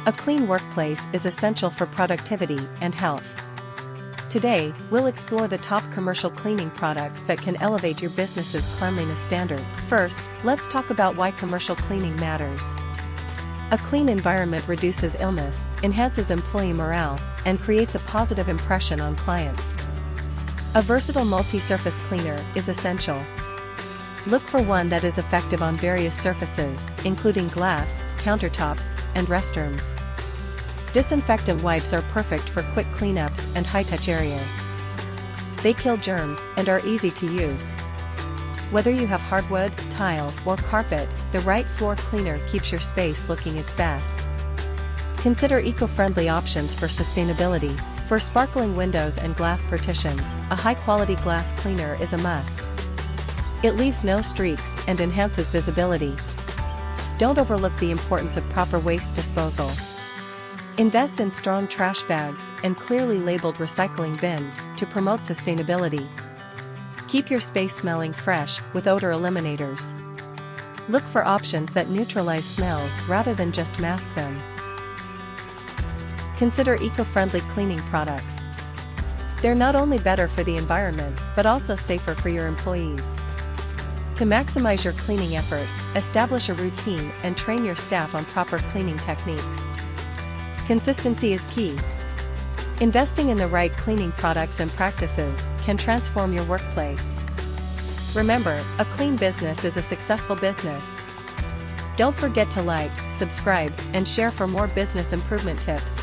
A clean workplace is essential for productivity and health. Today, we'll explore the top commercial cleaning products that can elevate your business's cleanliness standard. First, let's talk about why commercial cleaning matters. A clean environment reduces illness, enhances employee morale, and creates a positive impression on clients. A versatile multi-surface cleaner is essential. Look for one that is effective on various surfaces, including glass, countertops, and restrooms. Disinfectant wipes are perfect for quick cleanups and high-touch areas. They kill germs and are easy to use. Whether you have hardwood, tile, or carpet, the right floor cleaner keeps your space looking its best. Consider eco-friendly options for sustainability. For sparkling windows and glass partitions, a high-quality glass cleaner is a must. It leaves no streaks and enhances visibility. Don't overlook the importance of proper waste disposal. Invest in strong trash bags and clearly labeled recycling bins to promote sustainability. Keep your space smelling fresh with odor eliminators. Look for options that neutralize smells rather than just mask them. Consider eco-friendly cleaning products. They're not only better for the environment, but also safer for your employees. To maximize your cleaning efforts, establish a routine and train your staff on proper cleaning techniques. Consistency is key. Investing in the right cleaning products and practices can transform your workplace. Remember, a clean business is a successful business. Don't forget to like, subscribe, and share for more business improvement tips.